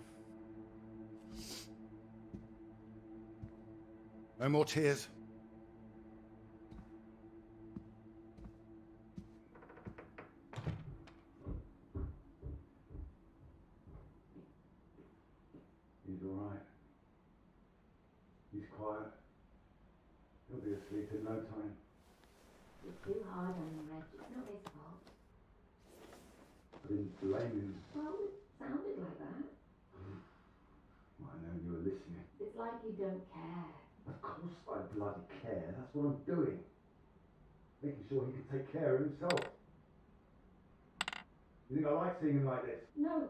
No more tears. He's all right. He's quiet. He'll be asleep in no time. You're too hard on him, Reg. It's not his fault. I didn't blame him. Well, it sounded like that. I know you were listening. It's like you don't care. Of course I bloody care. That's what I'm doing. Making sure he can take care of himself. You think I like seeing him like this? No, of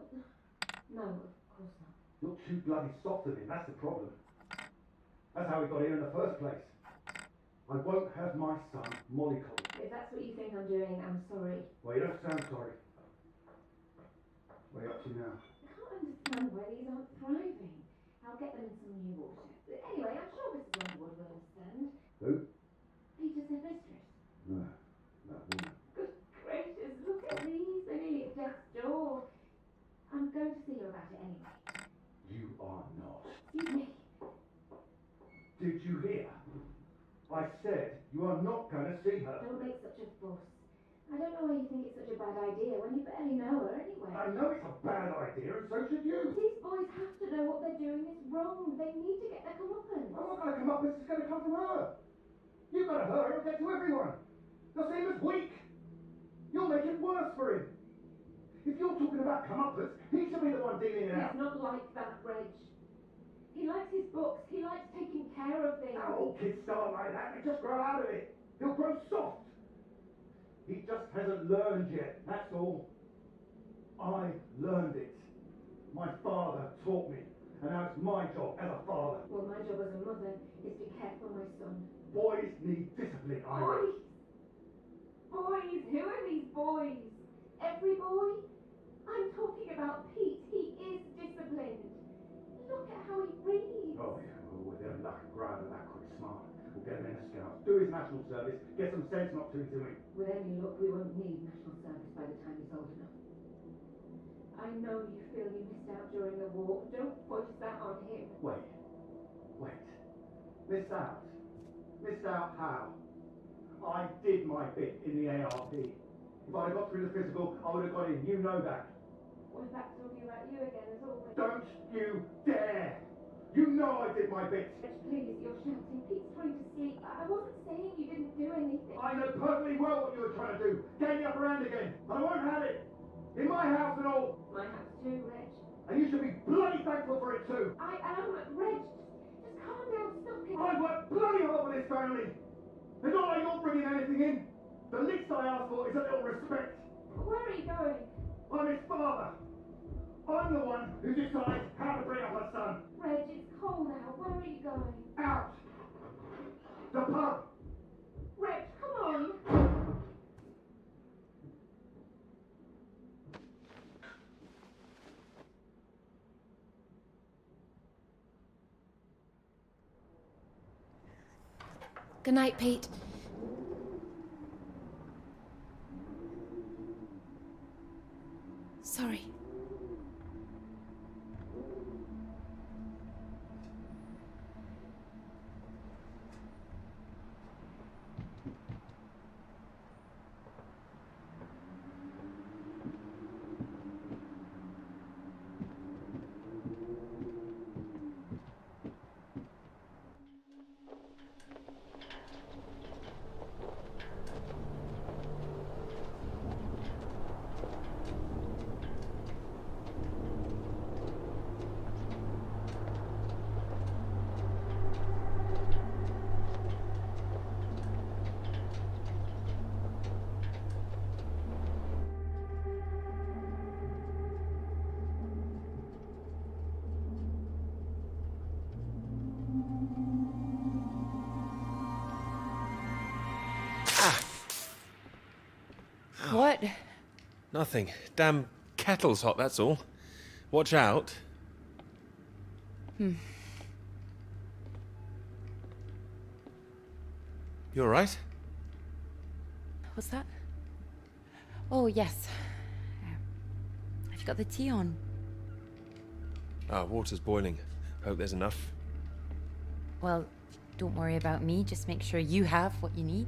course not. You're too bloody soft on him. That's the problem. That's how we got here in the first place. I won't have my son mollycoddled. If that's what you think I'm doing, I'm sorry. Well, you don't sound sorry. What are you up to now? I can't understand why these aren't thriving. I'll get them in some new water. But anyway, I'm sure Mrs. Underwood will understand. Who? Peter's headmistress. No, that woman. Good gracious, look at these. They're nearly at death's door. I'm going to see her about it anyway. You are not. Excuse me. Did you hear? I said you are not going to see her. Don't make such a fuss. I don't know why you think it's such a bad idea when you barely know her anyway. I know it's a bad idea, and so should you. These boys have to know what they're doing is wrong. They need to get their comeuppance. I'm not going to come up, this is going to come from her. You've got to hurt her and get to everyone. They'll see him as weak. You'll make it worse for him. If you're talking about comeuppance, he should be the one dealing it out. He's not like that, Reg. He likes his books. He likes taking care of things. Now, all kids start like that. They just grow out of it. He'll grow soft. He just hasn't learned yet, that's all. I learned it. My father taught me, and now it's my job as a father. Well, my job as a mother is to care for my son. Boys need discipline, Ira. Boys? Who are these boys? Every boy? I'm talking about Pete. He is disciplined. Look at how he reads. Oh, yeah, well, with them luck and grab and that quick smart. We'll get him in the Scouts, do his national service, get some sense not to him. With any luck, we won't need national service by the time he's old enough. I know you feel you missed out during the war. Don't push that on him. Wait. Missed out? Missed out how? I did my bit in the ARP. If I'd got through the physical, I would have got in. You know that. We're back talking about you again as always. Don't you dare! You know I did my bit. Please, you're shouting. Pete's trying to sleep. I wasn't saying you didn't do anything. I know perfectly well what you were trying to do. Get me up around again. I won't have it. In my house and all. My house too, Reg. And you should be bloody thankful for it too. I am, Reg. Just calm down. Stop it. I worked bloody hard for this family. It's not like you're bringing anything in. The least I ask for is a little respect. Where are you going? I'm his father. I'm the one who decides how to bring up a son. Reg, it's cold out. Where are you going? Out. The pub. Reg, come on. Good night, Pete. Sorry. What? Nothing. Damn kettle's hot, that's all. Watch out. Hmm. You alright? What's that? Oh, yes. Have you got the tea on? Ah, water's boiling. Hope there's enough. Well, don't worry about me. Just make sure you have what you need.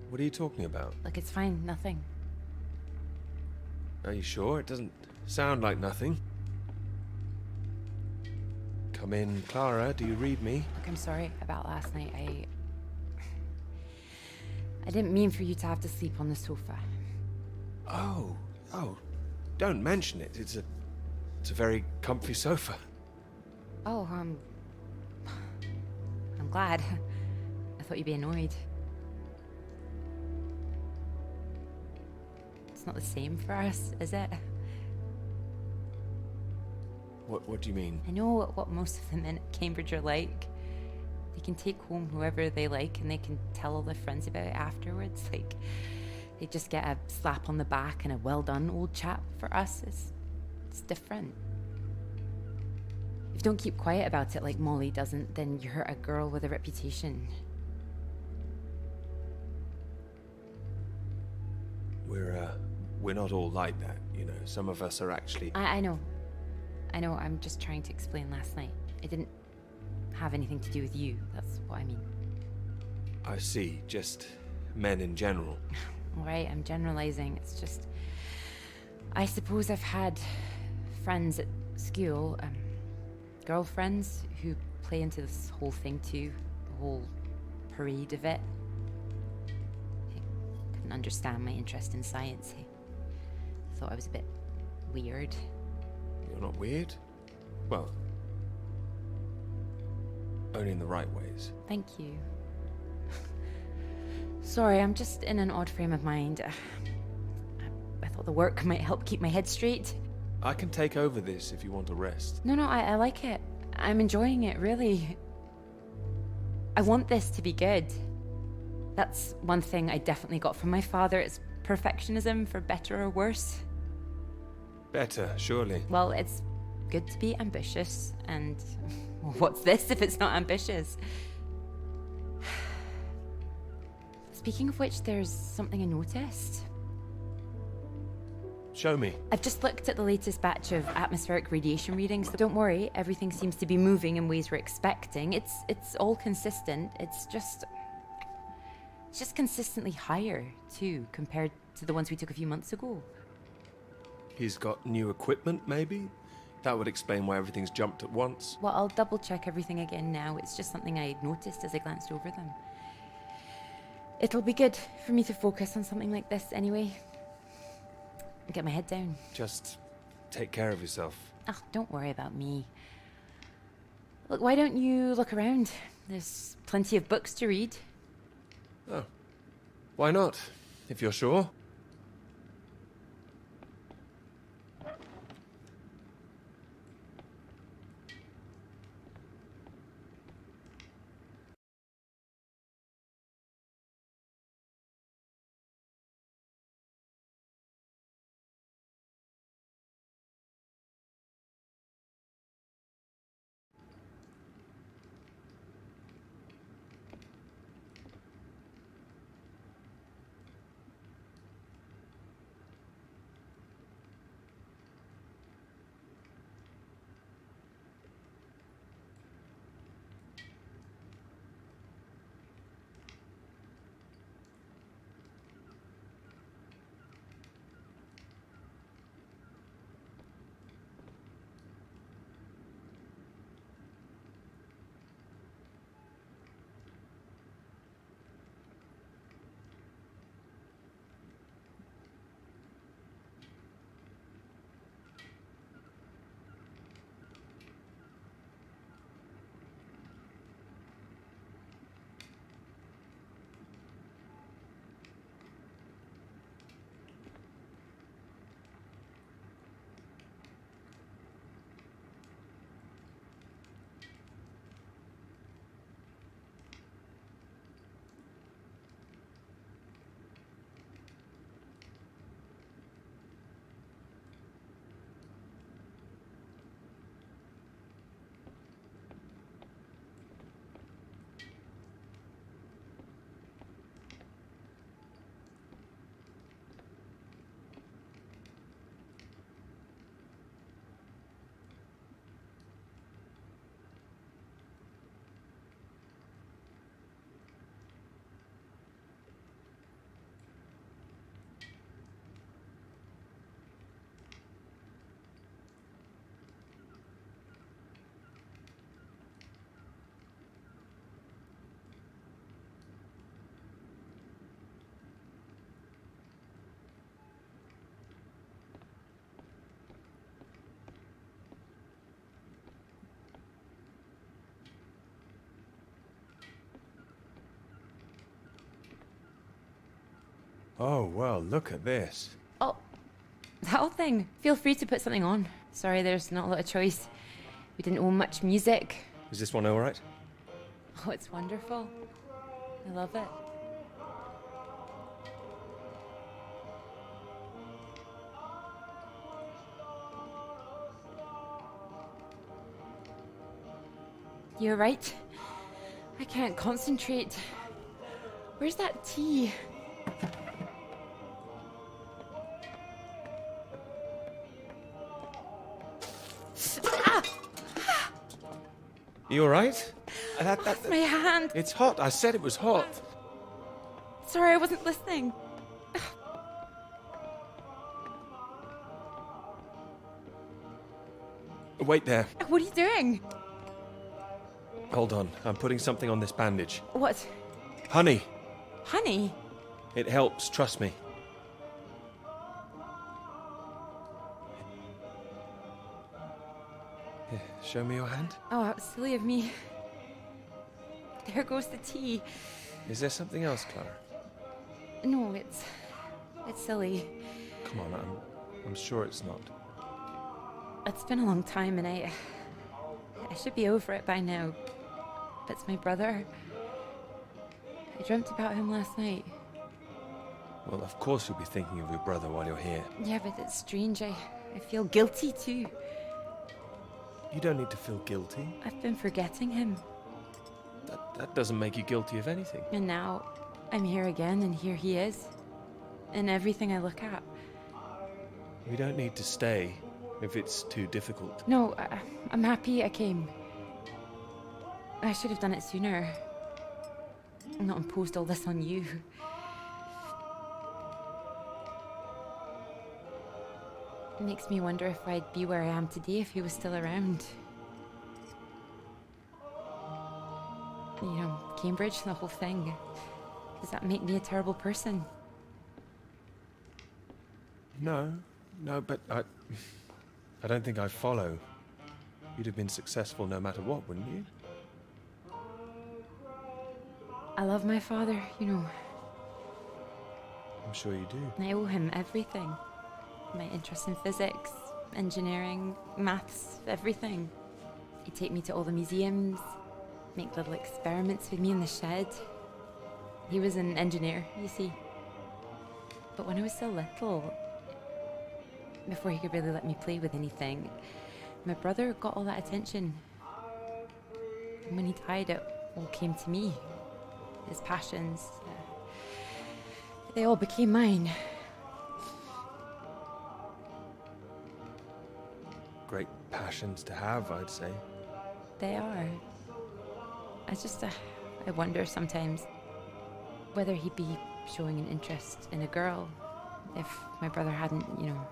What are you talking about? Look, it's fine. Nothing. Are you sure? It doesn't sound like nothing. Come in, Clara. Do you read me? Look, I'm sorry about last night. I didn't mean for you to have to sleep on the sofa. Oh, don't mention it. It's a very comfy sofa. Oh, I'm glad. I thought you'd be annoyed. It's not the same for us, is it? What do you mean? I know what most of the men at Cambridge are like. They can take home whoever they like and they can tell all their friends about it afterwards. Like, they just get a slap on the back and a well done, old chap. For us, it's different. If you don't keep quiet about it like Molly doesn't, then you're a girl with a reputation. We're not all like that, you know. Some of us are actually... I know. I'm just trying to explain last night. It didn't have anything to do with you. That's what I mean. I see. Just men in general. Right, I'm generalizing. It's just... I suppose I've had friends at school, girlfriends who play into this whole thing too. The whole parade of it. They couldn't understand my interest in science. They thought I was a bit weird. You're not weird? Well, only in the right ways. Thank you. Sorry, I'm just in an odd frame of mind. I thought the work might help keep my head straight. I can take over this if you want to rest. No, I like it. I'm enjoying it, really. I want this to be good. That's one thing I definitely got from my father. It's perfectionism, for better or worse. Better, surely. Well, it's good to be ambitious, and what's this if it's not ambitious? Speaking of which, there's something I noticed. Show me. I've just looked at the latest batch of atmospheric radiation readings. Don't worry, everything seems to be moving in ways we're expecting. It's all consistent. It's just consistently higher, too, compared to the ones we took a few months ago. He's got new equipment, maybe? That would explain why everything's jumped at once. Well, I'll double check everything again now. It's just something I noticed as I glanced over them. It'll be good for me to focus on something like this anyway. Get my head down. Just take care of yourself. Oh, don't worry about me. Look, why don't you look around? There's plenty of books to read. Oh. Why not? If you're sure. Oh, well, look at this. Oh, that whole thing. Feel free to put something on. Sorry, there's not a lot of choice. We didn't own much music. Is this one all right? Oh, it's wonderful. I love it. You're right. I can't concentrate. Where's that tea? You all right? My hand. It's hot. I said it was hot. Sorry, I wasn't listening. Wait there. What are you doing? Hold on. I'm putting something on this bandage. What? Honey. Honey? It helps, trust me. Here, show me your hand. Oh, that was silly of me. There goes the tea. Is there something else, Clara? No, it's silly. Come on, I'm sure it's not. It's been a long time and I should be over it by now. But it's my brother. I dreamt about him last night. Well, of course you'll be thinking of your brother while you're here. Yeah, but it's strange. I feel guilty too. You don't need to feel guilty. I've been forgetting him. That doesn't make you guilty of anything. And now I'm here again and here he is. In everything I look at. We don't need to stay if it's too difficult. No, I'm happy I came. I should have done it sooner. Not imposed all this on you. It makes me wonder if I'd be where I am today if he was still around. You know, Cambridge, the whole thing. Does that make me a terrible person? No, but I don't think I follow. You'd have been successful no matter what, wouldn't you? I love my father, you know. I'm sure you do. I owe him everything. My interest in physics, engineering, maths, everything. He'd take me to all the museums, make little experiments with me in the shed. He was an engineer, you see. But when I was so little, before he could really let me play with anything, my brother got all that attention. And when he died, it all came to me. His passions, they all became mine. Great passions to have, I'd say. They are. I wonder sometimes whether he'd be showing an interest in a girl if my brother hadn't, you know.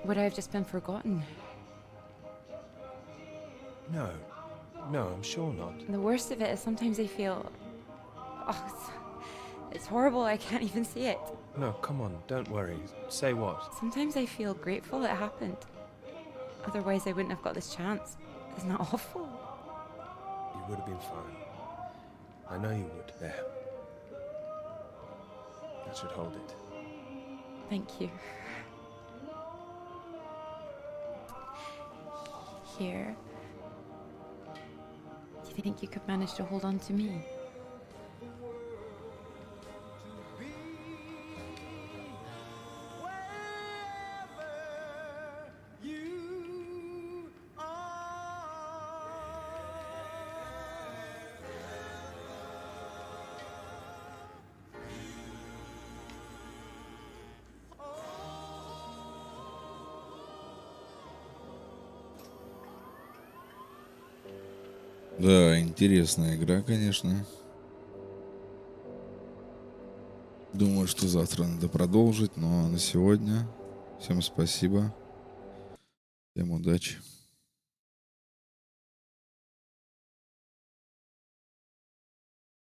Would I have just been forgotten? No, I'm sure not. And the worst of it is sometimes I feel... Oh, it's horrible, I can't even say it. No, come on, don't worry. Say what? Sometimes I feel grateful it happened. Otherwise I wouldn't have got this chance. Isn't that awful? You would have been fine. I know you would. There. That should hold it. Thank you. Here. Do you think you could manage to hold on to me? Да, интересная игра, конечно. Думаю, что завтра надо продолжить, но на сегодня всем спасибо. Всем удачи.